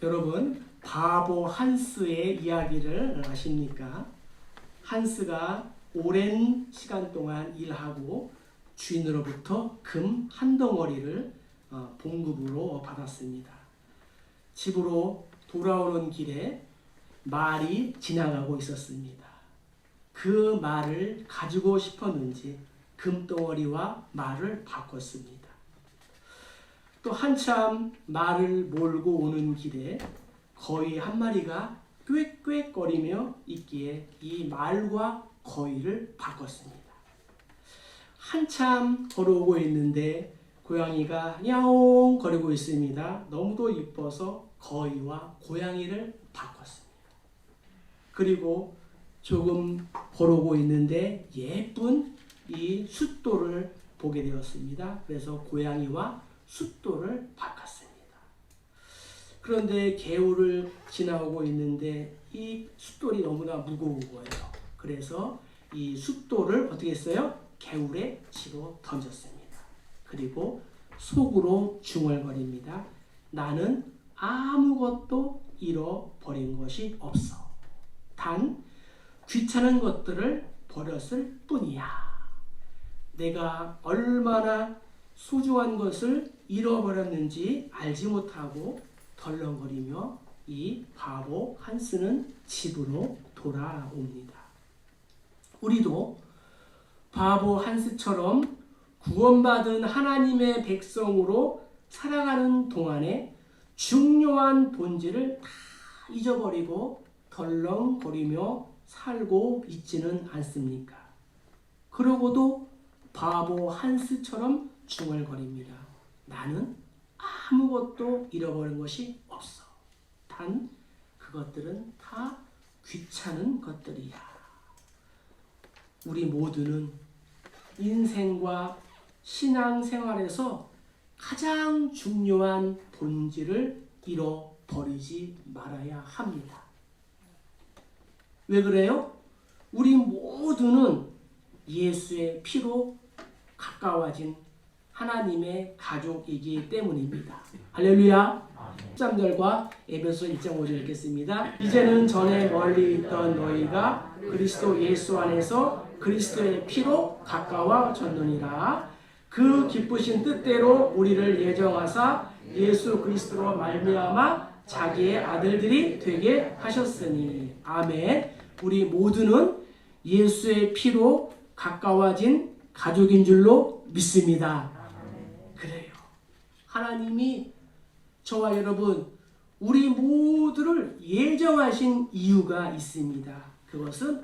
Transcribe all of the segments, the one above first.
여러분, 바보 한스의 이야기를 아십니까? 한스가 오랜 시간 동안 일하고 주인으로부터 금 한 덩어리를 봉급으로 받았습니다. 집으로 돌아오는 길에 말이 지나가고 있었습니다. 그 말을 가지고 싶었는지 금덩어리와 말을 바꿨습니다. 또 한참 말을 몰고 오는 길에 거위 한 마리가 꽥꽥거리며 있기에 이 말과 거위를 바꿨습니다. 한참 걸어오고 있는데 고양이가 야옹 거리고 있습니다. 너무도 이뻐서 거위와 고양이를 바꿨습니다. 그리고 조금 걸어오고 있는데 예쁜 이 숫돌을 보게 되었습니다. 그래서 고양이와 숫돌을 바꿨습니다. 그런데 개울을 지나오고 있는데 이 숫돌이 너무나 무거운 거예요. 그래서 이 숫돌을 어떻게 했어요? 개울에 집어 던졌습니다. 그리고 속으로 중얼거립니다. 나는 아무것도 잃어버린 것이 없어. 단 귀찮은 것들을 버렸을 뿐이야. 내가 얼마나 소중한 것을 잃어버렸는지 알지 못하고 덜렁거리며 이 바보 한스는 집으로 돌아옵니다. 우리도 바보 한스처럼 구원받은 하나님의 백성으로 살아가는 동안에 중요한 본질을 다 잊어버리고 덜렁거리며 살고 있지는 않습니까? 그러고도 바보 한스처럼 중얼거립니다. 나는 아무것도 잃어버린 것이 없어. 단 그것들은 다 귀찮은 것들이야. 우리 모두는 인생과 신앙생활에서 가장 중요한 본질을 잃어버리지 말아야 합니다. 왜 그래요? 우리 모두는 예수의 피로 가까워진 하나님의 가족이기 때문입니다. 할렐루야. 13절과 에베소 1장 5절 읽겠습니다. 이제는 전에 멀리 있던 너희가 그리스도 예수 안에서 그리스도의 피로 가까워졌느니라. 그 기쁘신 뜻대로 우리를 예정하사 예수 그리스도로 말미암아 자기의 아들들이 되게 하셨으니. 아멘. 우리 모두는 예수의 피로 가까워진 가족인 줄로 믿습니다. 그래요. 하나님이 저와 여러분 우리 모두를 예정하신 이유가 있습니다. 그것은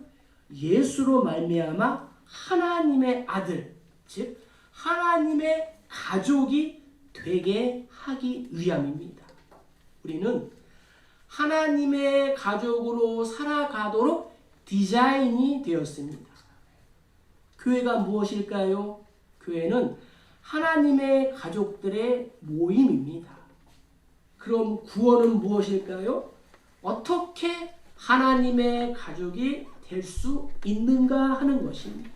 예수로 말미암아 하나님의 아들, 즉 하나님의 가족이 되게 하기 위함입니다. 우리는 하나님의 가족으로 살아가도록 디자인이 되었습니다. 교회가 무엇일까요? 교회는 하나님의 가족들의 모임입니다. 그럼 구원은 무엇일까요? 어떻게 하나님의 가족이 될 수 있는가 하는 것입니다.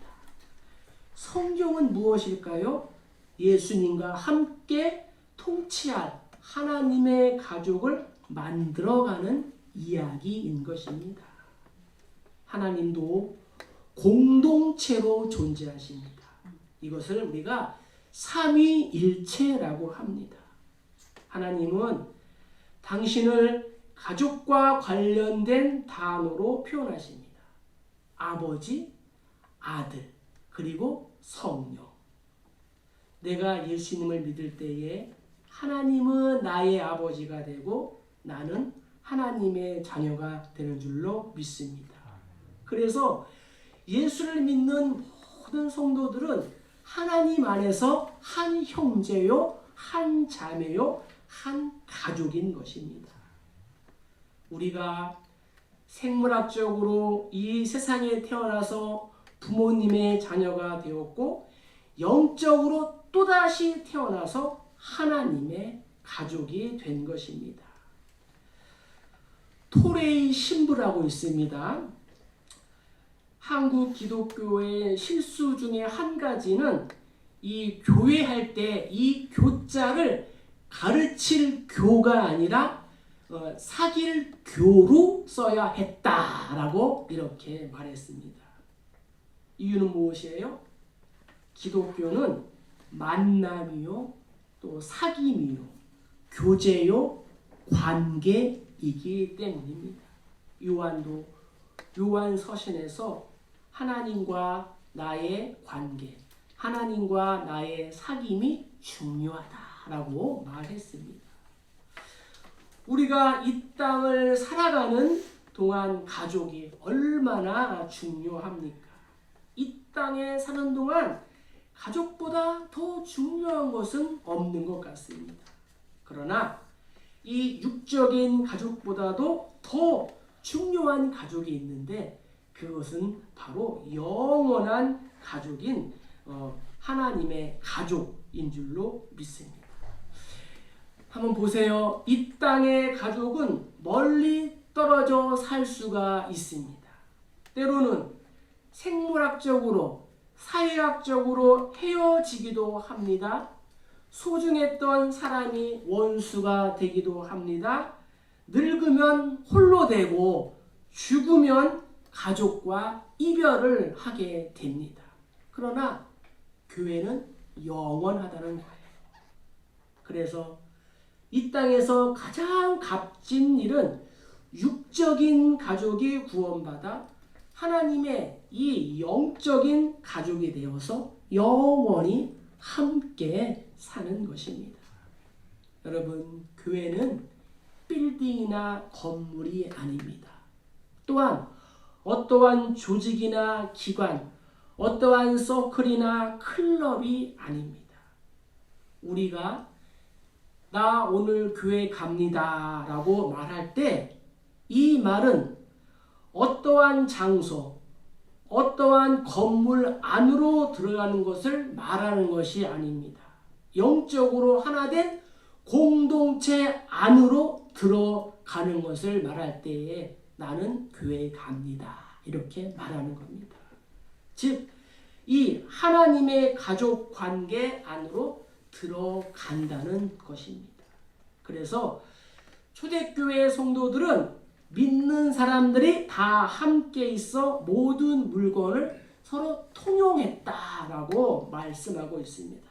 성경은 무엇일까요? 예수님과 함께 통치할 하나님의 가족을 만들어가는 이야기인 것입니다. 하나님도 공동체로 존재하십니다. 이것을 우리가 삼위일체라고 합니다. 하나님은 당신을 가족과 관련된 단어로 표현하십니다. 아버지, 아들, 그리고 성령. 내가 예수님을 믿을 때에 하나님은 나의 아버지가 되고 나는 하나님의 자녀가 되는 줄로 믿습니다. 그래서 예수를 믿는 모든 성도들은 하나님 안에서 한 형제요, 한 자매요, 한 가족인 것입니다. 우리가 생물학적으로 이 세상에 태어나서 부모님의 자녀가 되었고 영적으로 또다시 태어나서 하나님의 가족이 된 것입니다. 토레이 신부라고 있습니다. 한국 기독교의 실수 중에 한 가지는 이 교회할 때 이 교자를 가르칠 교가 아니라 사귈 교로 써야 했다라고 이렇게 말했습니다. 이유는 무엇이에요? 기독교는 만남이요, 또 사귐이요, 교제요, 관계이기 때문입니다. 요한도 요한서신에서 하나님과 나의 관계, 하나님과 나의 사귐이 중요하다라고 말했습니다. 우리가 이 땅을 살아가는 동안 가족이 얼마나 중요합니까? 이 땅에 사는 동안 가족보다 더 중요한 것은 없는 것 같습니다. 그러나 이 육적인 가족보다도 더 중요한 가족이 있는데 그것은 바로 영원한 가족인 하나님의 가족인 줄로 믿습니다. 한번 보세요. 이 땅의 가족은 멀리 떨어져 살 수가 있습니다. 때로는 생물학적으로, 사회학적으로 헤어지기도 합니다. 소중했던 사람이 원수가 되기도 합니다. 늙으면 홀로 되고 죽으면 가족과 이별을 하게 됩니다. 그러나 교회는 영원하다는 거예요. 그래서 이 땅에서 가장 값진 일은 육적인 가족이 구원받아 하나님의 이 영적인 가족이 되어서 영원히 함께 사는 것입니다. 여러분, 교회는 빌딩이나 건물이 아닙니다. 또한 어떠한 조직이나 기관, 어떠한 서클이나 클럽이 아닙니다. 우리가 나 오늘 교회 갑니다 라고 말할 때 이 말은 어떠한 장소, 어떠한 건물 안으로 들어가는 것을 말하는 것이 아닙니다. 영적으로 하나된 공동체 안으로 들어가는 것을 말할 때에 나는 교회에 갑니다. 이렇게 말하는 겁니다. 즉, 이 하나님의 가족 관계 안으로 들어간다는 것입니다. 그래서 초대교회 성도들은 믿는 사람들이 다 함께 있어 모든 물건을 서로 통용했다라고 말씀하고 있습니다.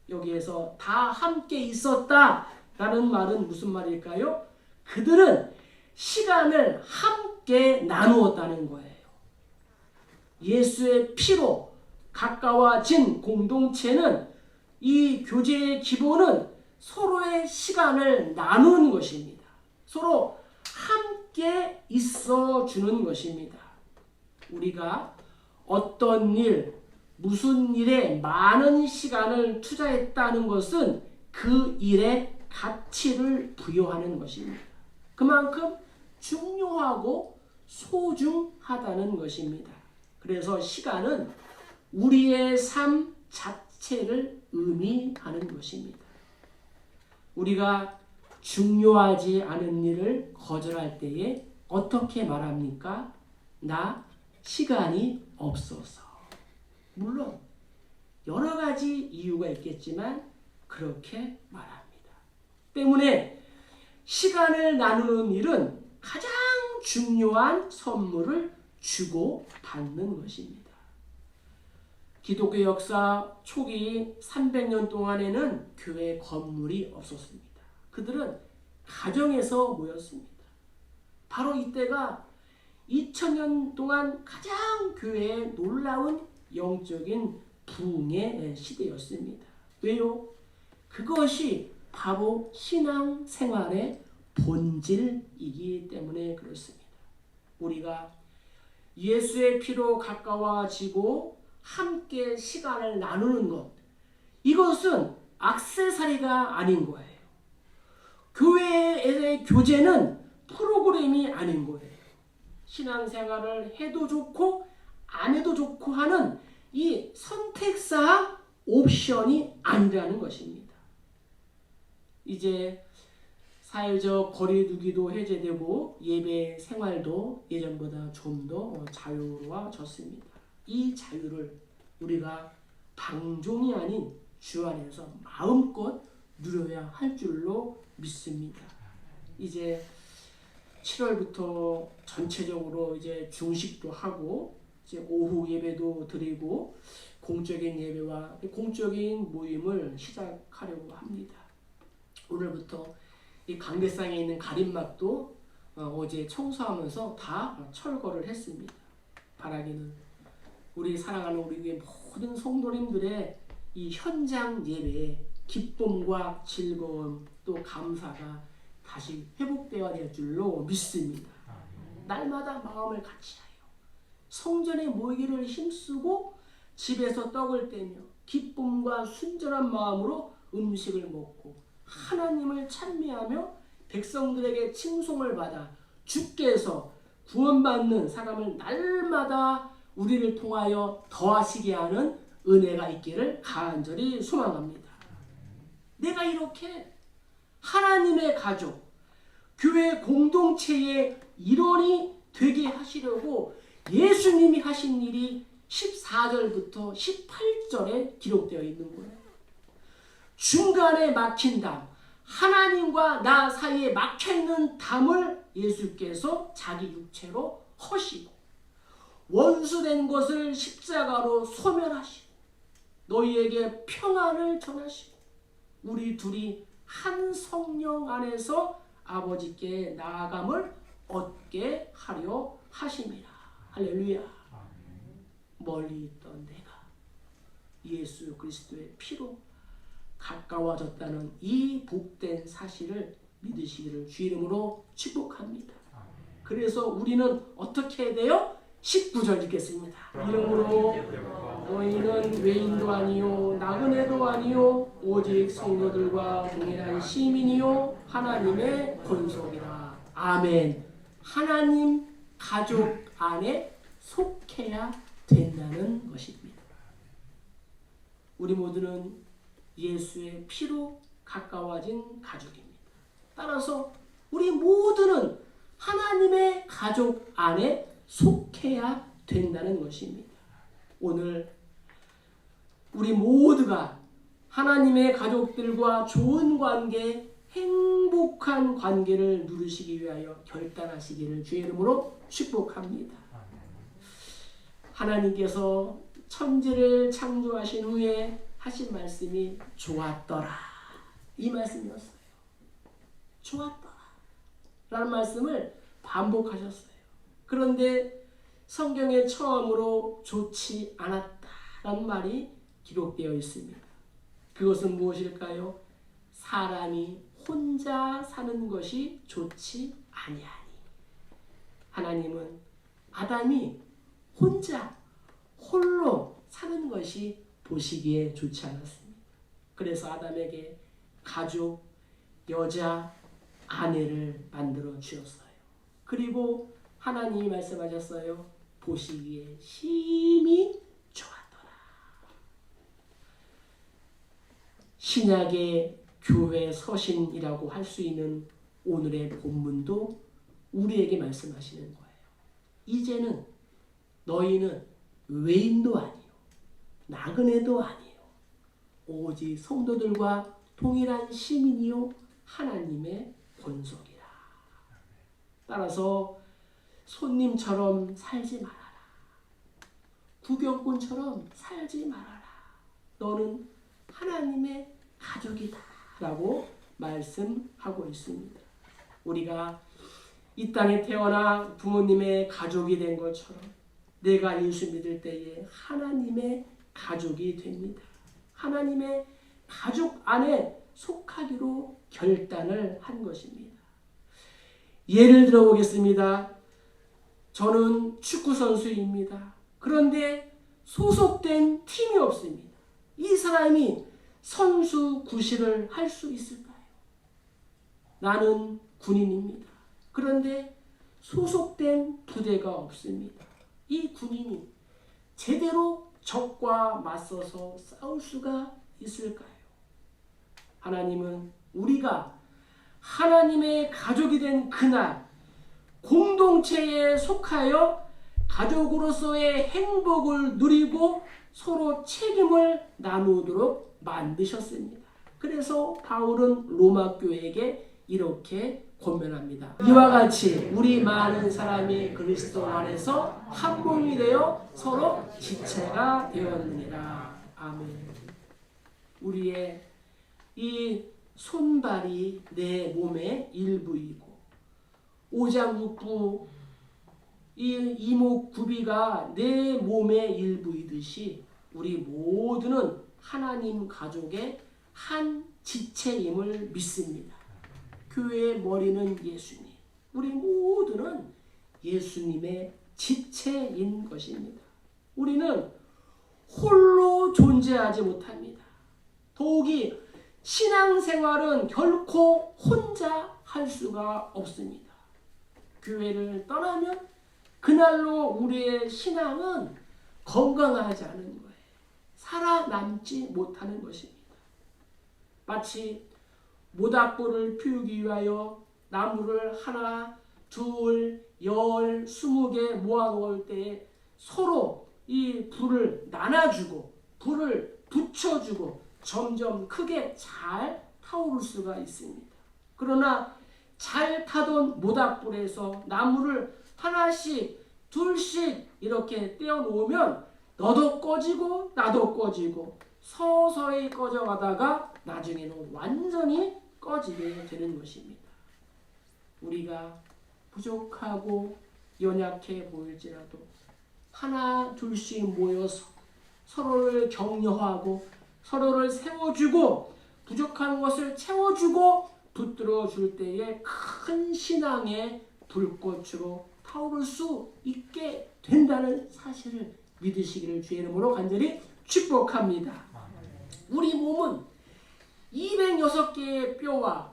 여기에서 다 함께 있었다라는 말은 무슨 말일까요? 그들은 시간을 함께 나누었다는 거예요. 예수의 피로 가까워진 공동체는 이 교제의 기본은 서로의 시간을 나누는 것입니다. 서로 함께 있어 주는 것입니다. 우리가 어떤 일, 무슨 일에 많은 시간을 투자했다는 것은 그 일에 가치를 부여하는 것입니다. 그만큼 중요하고 소중하다는 것입니다. 그래서 시간은 우리의 삶 자체를 의미하는 것입니다. 우리가 중요하지 않은 일을 거절할 때에 어떻게 말합니까? 나 시간이 없어서. 물론 여러 가지 이유가 있겠지만 그렇게 말합니다. 때문에 시간을 나누는 일은 가장 중요한 선물을 주고 받는 것입니다. 기독교 역사 초기 300년 동안에는 교회 건물이 없었습니다. 그들은 가정에서 모였습니다. 바로 이때가 2000년 동안 가장 교회의 놀라운 영적인 부흥의 시대였습니다. 왜요? 그것이 바로 신앙생활의 본질이기 때문에 그렇습니다. 우리가 예수의 피로 가까워지고 함께 시간을 나누는 것, 이것은 액세서리가 아닌 거예요. 교회의 교제는 프로그램이 아닌 거예요. 신앙생활을 해도 좋고 안 해도 좋고 하는 이 선택사항 옵션이 아니라는 것입니다. 이제 사회적 거리두기도 해제되고 예배 생활도 예전보다 좀 더 자유로워졌습니다. 이 자유를 우리가 방종이 아닌 주 안에서 마음껏 누려야 할 줄로 믿습니다. 이제 7월부터 전체적으로 이제 중식도 하고 이제 오후 예배도 드리고 공적인 예배와 공적인 모임을 시작하려고 합니다. 오늘부터 이 강대상에 있는 가림막도 어제 청소하면서 다 철거를 했습니다. 바라기는 우리 사랑하는 우리 교회 모든 성도님들의 이 현장 예배에 기쁨과 즐거움 또 감사가 다시 회복되어야 될 줄로 믿습니다. 날마다 마음을 같이하여 성전에 모이기를 힘쓰고 집에서 떡을 떼며 기쁨과 순전한 마음으로 음식을 먹고 하나님을 찬미하며 백성들에게 칭송을 받아 주께서 구원받는 사람을 날마다 우리를 통하여 더하시게 하는 은혜가 있기를 간절히 소망합니다. 내가 이렇게 하나님의 가족, 교회 공동체의 일원이 되게 하시려고 예수님이 하신 일이 14절부터 18절에 기록되어 있는 거예요. 중간에 막힌 담, 하나님과 나 사이에 막혀있는 담을 예수께서 자기 육체로 허시고 원수된 것을 십자가로 소멸하시고 너희에게 평안을 전하시고 우리 둘이 한 성령 안에서 아버지께 나아감을 얻게 하려 하심이라. 할렐루야. 멀리 있던 내가 예수 그리스도의 피로 가까워졌다는 이 복된 사실을 믿으시기를 주 이름으로 축복합니다. 그래서 우리는 어떻게 해야 돼요? 19절 읽겠습니다. 이름으로 너희는 외인도 아니요 나그네도 아니요 오직 성도들과 동일한 시민이요 하나님의 권속이라. 아멘. 하나님 가족 안에 속해야 된다는 것입니다. 우리 모두는 예수의 피로 가까워진 가족입니다. 따라서 우리 모두는 하나님의 가족 안에 속해야 된다는 것입니다. 오늘 우리 모두가 하나님의 가족들과 좋은 관계, 행복한 관계를 누리시기 위하여 결단하시기를 주의 이름으로 축복합니다. 하나님께서 천지를 창조하신 후에 하신 말씀이 좋았더라. 이 말씀이었어요. 좋았더라 라는 말씀을 반복하셨어요. 그런데 성경에 처음으로 좋지 않았다라는 말이 기록되어 있습니다. 그것은 무엇일까요? 사람이 혼자 사는 것이 좋지 아니하니. 하나님은 아담이 혼자 홀로 사는 것이 보시기에 좋지 않았습니다. 그래서 아담에게 가족, 여자, 아내를 만들어 주었어요. 그리고 하나님이 말씀하셨어요. 보시기에 심히 좋았더라. 신약의 교회 서신이라고 할 수 있는 오늘의 본문도 우리에게 말씀하시는 거예요. 이제는 너희는 외인도 아니요 나그네도 아니요 오직 성도들과 동일한 시민이요 하나님의 권속이라. 따라서 손님처럼 살지 말아라. 구경꾼처럼 살지 말아라. 너는 하나님의 가족이다 라고 말씀하고 있습니다. 우리가 이 땅에 태어나 부모님의 가족이 된 것처럼 내가 예수 믿을 때에 하나님의 가족이 됩니다. 하나님의 가족 안에 속하기로 결단을 한 것입니다. 예를 들어 보겠습니다. 저는 축구선수입니다. 그런데 소속된 팀이 없습니다. 이 사람이 선수 구실을 할 수 있을까요? 나는 군인입니다. 그런데 소속된 부대가 없습니다. 이 군인이 제대로 적과 맞서서 싸울 수가 있을까요? 하나님은 우리가 하나님의 가족이 된 그날 공동체에 속하여 가족으로서의 행복을 누리고 서로 책임을 나누도록 만드셨습니다. 그래서 바울은 로마 교회에게 이렇게 권면합니다. 이와 같이 우리 많은 사람이 그리스도 안에서 한 몸이 되어 서로 지체가 되었느니라. 아멘. 우리의 이 손발이 내 몸의 일부이고 오장육부 이 이목구비가 내 몸의 일부이듯이 우리 모두는 하나님 가족의 한 지체임을 믿습니다. 교회의 머리는 예수님. 우리 모두는 예수님의 지체인 것입니다. 우리는 홀로 존재하지 못합니다. 더욱이 신앙생활은 결코 혼자 할 수가 없습니다. 교회를 떠나면 그날로 우리의 신앙은 건강하지 않은 거예요. 살아남지 못하는 것입니다. 마치 모닥불을 피우기 위하여 나무를 하나, 둘, 10, 20개 모아놓을 때 서로 이 불을 나눠주고 불을 붙여주고 점점 크게 잘 타오를 수가 있습니다. 그러나 잘 타던 모닥불에서 나무를 하나씩 둘씩 이렇게 떼어놓으면 너도 꺼지고 나도 꺼지고 서서히 꺼져가다가 나중에는 완전히 꺼지게 되는 것입니다. 우리가 부족하고 연약해 보일지라도 하나 둘씩 모여서 서로를 격려하고 서로를 세워주고 부족한 것을 채워주고 붙들어 줄 때에 큰 신앙의 불꽃으로 타오를 수 있게 된다는 사실을 믿으시기를 주의 이름으로 간절히 축복합니다. 우리 몸은 206개의 뼈와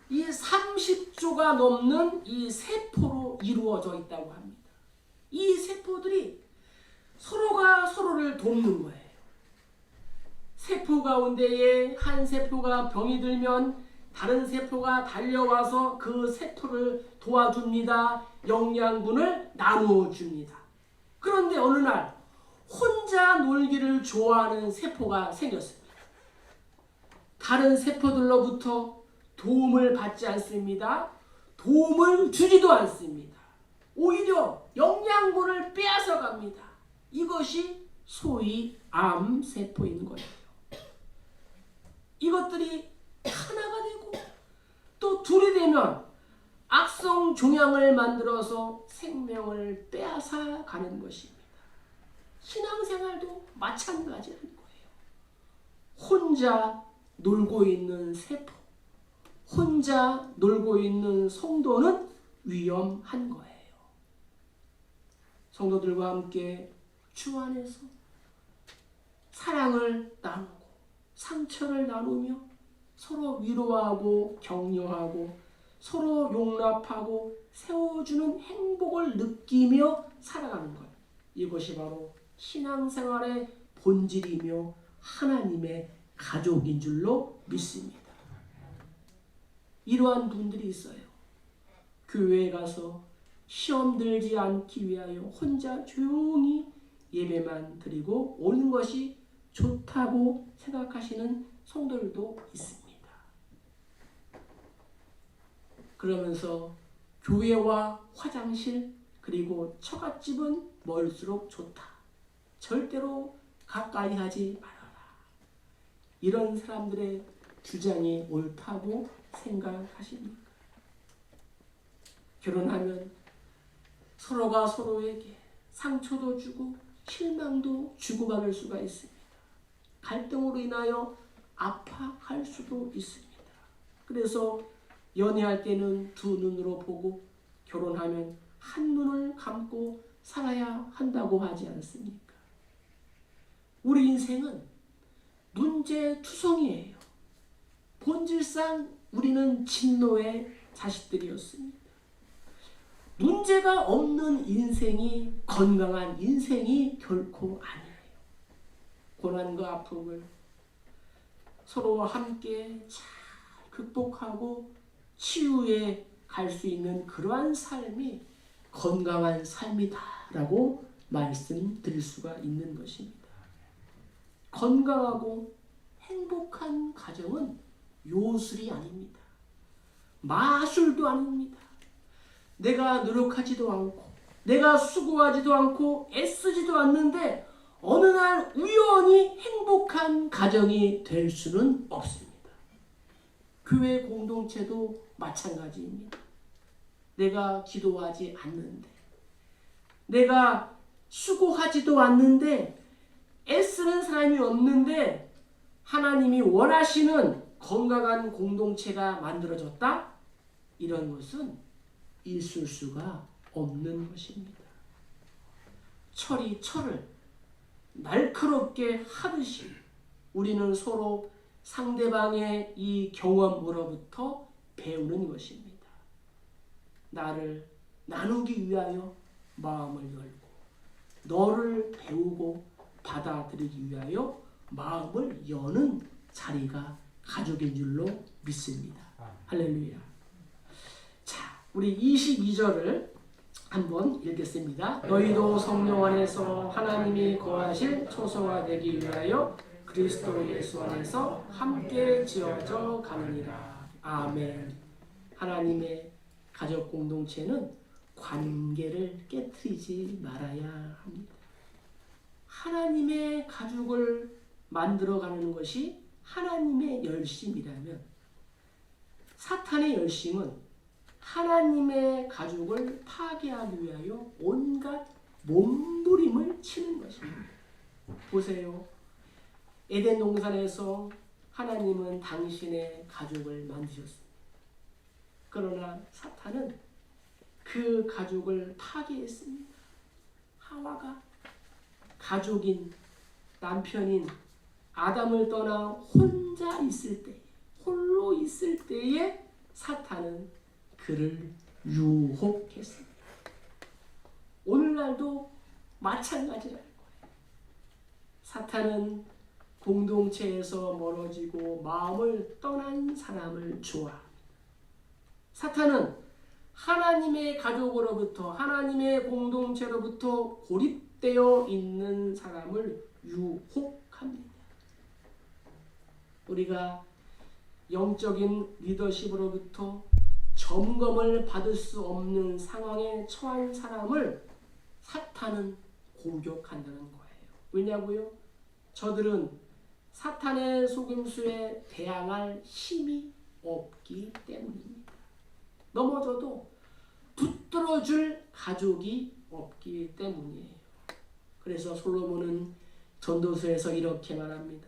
이 30조가 넘는 이 세포로 이루어져 있다고 합니다. 이 세포들이 서로가 서로를 돕는 거예요. 세포 가운데에 한 세포가 병이 들면 다른 세포가 달려와서 그 세포를 도와줍니다. 영양분을 나누어 줍니다. 그런데 어느 날 혼자 놀기를 좋아하는 세포가 생겼습니다. 다른 세포들로부터 도움을 받지 않습니다. 도움을 주지도 않습니다. 오히려 영양분을 빼앗아 갑니다. 이것이 소위 암세포인 거예요. 이것들이 하나가 되고 또 둘이 되면 악성 종양을 만들어서 생명을 빼앗아 가는 것입니다. 신앙생활도 마찬가지라는 거예요. 혼자 놀고 있는 세포, 혼자 놀고 있는 성도는 위험한 거예요. 성도들과 함께 주 안에서 사랑을 나누고 상처를 나누며 서로 위로하고 격려하고 서로 용납하고 세워주는 행복을 느끼며 살아가는 것. 이것이 바로 신앙생활의 본질이며 하나님의 가족인 줄로 믿습니다. 이러한 분들이 있어요. 교회에 가서 시험 들지 않기 위하여 혼자 조용히 예배만 드리고 오는 것이 좋다고 생각하시는 성도들도 있습니다. 그러면서 교회와 화장실 그리고 처갓집은 멀수록 좋다. 절대로 가까이 하지 말아라. 이런 사람들의 주장이 옳다고 생각하십니까? 결혼하면 서로가 서로에게 상처도 주고 실망도 주고받을 수가 있습니다. 갈등으로 인하여 아파할 수도 있습니다. 그래서 연애할 때는 두 눈으로 보고 결혼하면 한 눈을 감고 살아야 한다고 하지 않습니까? 우리 인생은 문제투성이에요. 본질상 우리는 진노의 자식들이었습니다. 문제가 없는 인생이 건강한 인생이 결코 아니에요. 고난과 아픔을 서로와 함께 잘 극복하고 치유에 갈 수 있는 그러한 삶이 건강한 삶이다라고 말씀드릴 수가 있는 것입니다. 건강하고 행복한 가정은 요술이 아닙니다. 마술도 아닙니다. 내가 노력하지도 않고 내가 수고하지도 않고 애쓰지도 않는데 어느 날 우연히 행복한 가정이 될 수는 없습니다. 교회 공동체도 마찬가지입니다. 내가 기도하지 않는데 내가 수고하지도 않는데 애쓰는 사람이 없는데 하나님이 원하시는 건강한 공동체가 만들어졌다? 이런 것은 있을 수가 없는 것입니다. 철이 철을 날카롭게 하듯이 우리는 서로 상대방의 이 경험으로부터 배우는 것입니다. 나를 나누기 위하여 마음을 열고 너를 배우고 받아들이기 위하여 마음을 여는 자리가 가족인 줄로 믿습니다. 할렐루야. 자, 우리 22절을 한번 읽겠습니다. 너희도 성령 안에서 하나님이 거하실 초소가 되기 위하여 그리스도 예수 안에서 함께 지어져 가느니라. 아멘. 하나님의 가족 공동체는 관계를 깨트리지 말아야 합니다. 하나님의 가족을 만들어가는 것이 하나님의 열심이라면 사탄의 열심은 하나님의 가족을 파괴하기 위하여 온갖 몸부림을 치는 것입니다. 보세요. 에덴 동산에서 하나님은 당신의 가족을 만드셨습니다. 그러나 사탄은 그 가족을 파괴했습니다. 하와가 가족인 남편인 아담을 떠나 혼자 있을 때, 홀로 있을 때에 사탄은 그를 유혹했습니다. 오늘날도 마찬가지라는 거예요. 사탄은 공동체에서 멀어지고 마음을 떠난 사람을 좋아합니다. 사탄은 하나님의 가족으로부터 하나님의 공동체로부터 고립되어 있는 사람을 유혹합니다. 우리가 영적인 리더십으로부터 점검을 받을 수 없는 상황에 처한 사람을 사탄은 공격한다는 거예요. 왜냐고요? 저들은 사탄의 속임수에 대항할 힘이 없기 때문입니다. 넘어져도 붙들어줄 가족이 없기 때문이에요. 그래서 솔로몬은 전도서에서 이렇게 말합니다.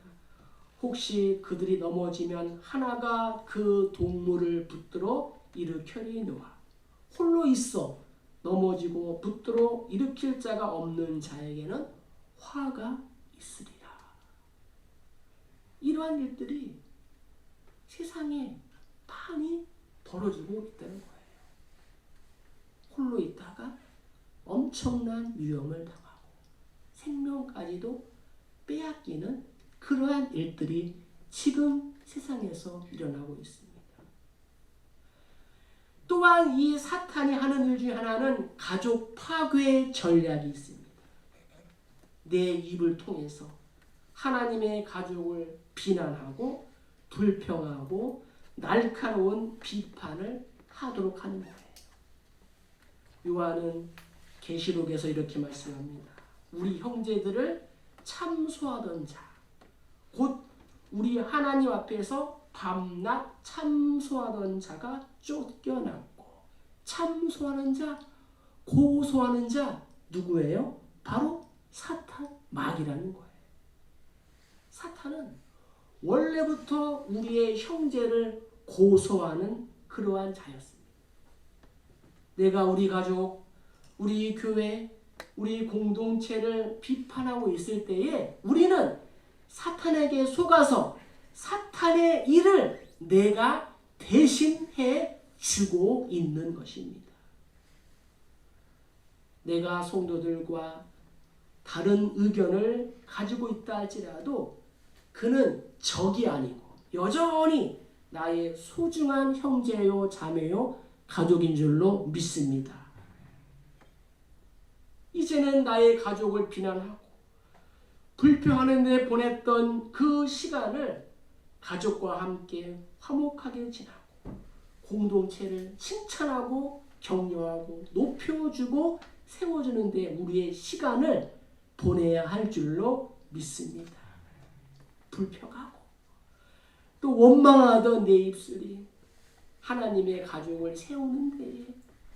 혹시 그들이 넘어지면 하나가 그 동물을 붙들어 일으켜리노라. 홀로 있어 넘어지고 붙들어 일으킬 자가 없는 자에게는 화가 있으리라. 이러한 일들이 세상에 많이 벌어지고 있다는 거예요. 홀로 있다가 엄청난 위험을 당하고 생명까지도 빼앗기는 그러한 일들이 지금 세상에서 일어나고 있습니다. 또한 이 사탄이 하는 일 중에 하나는 가족 파괴 전략이 있습니다. 내 입을 통해서 하나님의 가족을 비난하고 불평하고 날카로운 비판을 하도록 하는 거예요. 요한은 계시록에서 이렇게 말씀합니다. 우리 형제들을 참소하던 자, 곧 우리 하나님 앞에서 밤낮 참소하던 자가 쫓겨났고, 참소하는 자, 고소하는 자 누구예요? 바로 사탄, 마귀라는 거예요. 사탄은 원래부터 우리의 형제를 고소하는 그러한 자였습니다. 내가 우리 가족, 우리 교회, 우리 공동체를 비판하고 있을 때에 우리는 사탄에게 속아서 사탄의 일을 내가 대신해 주고 있는 것입니다. 내가 성도들과 다른 의견을 가지고 있다 할지라도 그는 적이 아니고 여전히 나의 소중한 형제요 자매요 가족인 줄로 믿습니다. 이제는 나의 가족을 비난하고 불평하는 데 보냈던 그 시간을 가족과 함께 화목하게 지나고 공동체를 칭찬하고 격려하고 높여주고 세워주는 데 우리의 시간을 보내야 할 줄로 믿습니다. 불평하고 또 원망하던 내 입술이 하나님의 가족을 세우는 데에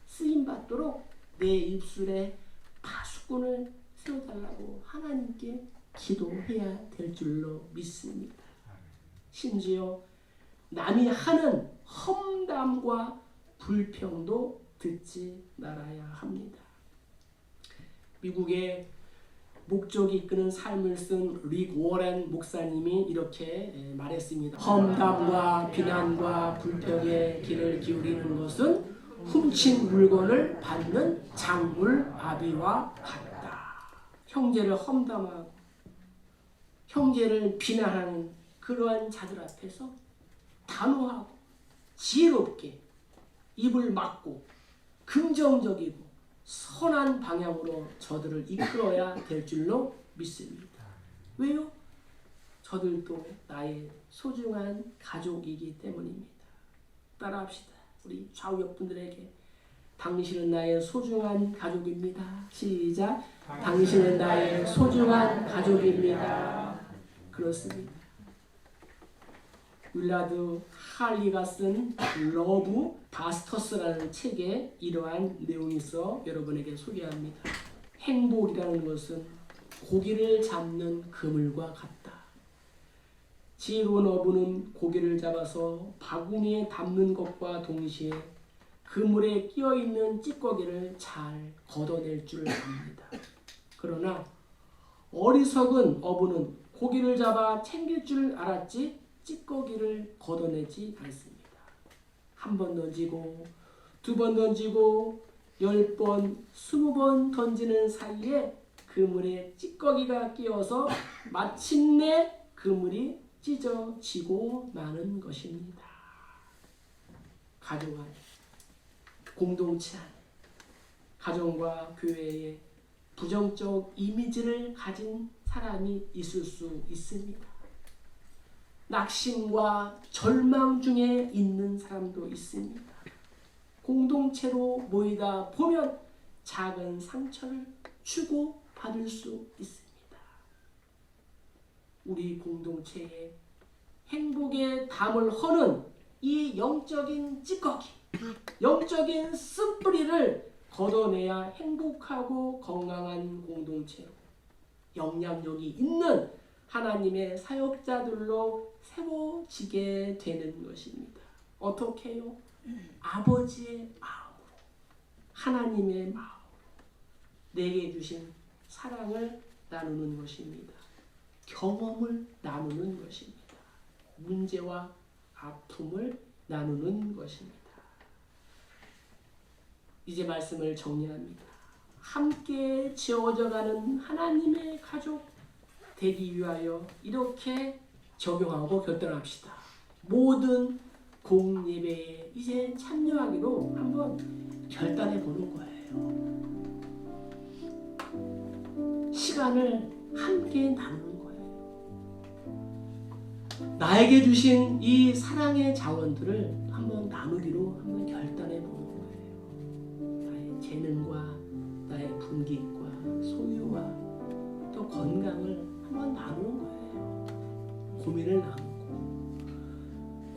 쓰임받도록 내 입술에 파수꾼을 세워달라고 하나님께 기도해야 될 줄로 믿습니다. 심지어 남이 하는 험담과 불평도 듣지 말아야 합니다. 미국의 목적이 이끄는 삶을 쓴 릭 워렌 목사님이 이렇게 말했습니다. 험담과 비난과 불평에 귀를 기울이는 것은 훔친 물건을 받는 장물아비와 같다. 형제를 험담하고 형제를 비난하는 그러한 자들 앞에서 단호하고 지혜롭게 입을 막고 긍정적이고 선한 방향으로 저들을 이끌어야 될 줄로 믿습니다. 왜요? 저들도 나의 소중한 가족이기 때문입니다. 따라합시다. 우리 좌우 옆분들에게 당신은 나의 소중한 가족입니다. 시작. 당신은 나의 소중한 가족입니다. 그렇습니다. 윌라드 할리가 쓴 러브 바스터스라는 책에 이러한 내용이 있어 여러분에게 소개합니다. 행복이라는 것은 고기를 잡는 그물과 같다. 지혜로운 어부는 고기를 잡아서 바구니에 담는 것과 동시에 그물에 끼어있는 찌꺼기를 잘 걷어낼 줄 압니다. 그러나 어리석은 어부는 고기를 잡아 챙길 줄 알았지 찌꺼기를 걷어내지 않습니다. 한 번 던지고 2번 던지고 10번 20번 던지는 사이에 그물에 찌꺼기가 끼어서 마침내 그물이 찢어지고 마는 것입니다. 가족 안에, 공동체 안에, 가정과 교회에 부정적 이미지를 가진 사람이 있을 수 있습니다. 낙심과 절망 중에 있는 사람도 있습니다. 공동체로 모이다 보면 작은 상처를 주고받을 수 있습니다. 우리 공동체에 행복의 담을 허는 이 영적인 찌꺼기, 영적인 쓴뿌리를 걷어내야 행복하고 건강한 공동체로 영향력이 있는 하나님의 사역자들로 세워지게 되는 것입니다. 어떻게 해요? 아버지의 마음으로, 하나님의 마음으로 내게 주신 사랑을 나누는 것입니다. 경험을 나누는 것입니다. 문제와 아픔을 나누는 것입니다. 이제 말씀을 정리합니다. 함께 지어져가는 하나님의 가족 되기 위하여 이렇게 적용하고 결단합시다. 모든 공예배에 이제 참여하기로 한번 결단해 보는 거예요. 시간을 함께 나누는 거예요. 나에게 주신 이 사랑의 자원들을 한번 나누기로 한번 결단해 보는 거예요. 나의 재능과 나의 분깃과 소유와 또 건강을 한번 나누는 거예요. 고민을 나누고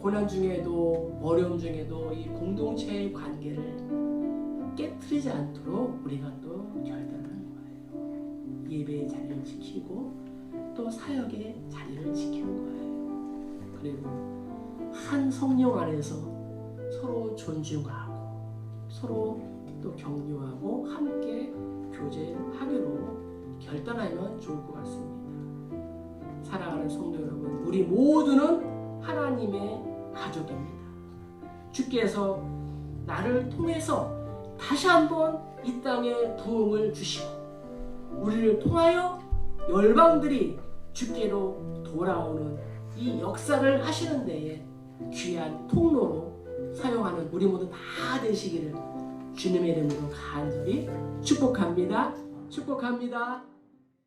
고난 중에도 어려움 중에도 이 공동체의 관계를 깨트리지 않도록 우리가 또 결단하는 거예요. 예배의 자리를 지키고 또 사역의 자리를 지키는 거예요. 그리고 한 성령 안에서 서로 존중하고 서로 또 격려하고 함께 교제하기로 결단하면 좋을 것 같습니다. 사랑하는 성도 여러분, 우리 모두는 하나님의 가족입니다. 주께서 나를 통해서 다시 한번 이 땅에 부흥을 주시고 우리를 통하여 열방들이 주께로 돌아오는 이 역사를 하시는 데에 귀한 통로로 사용하는 우리 모두 다 되시기를 주님의 이름으로 간절히 축복합니다. 축복합니다.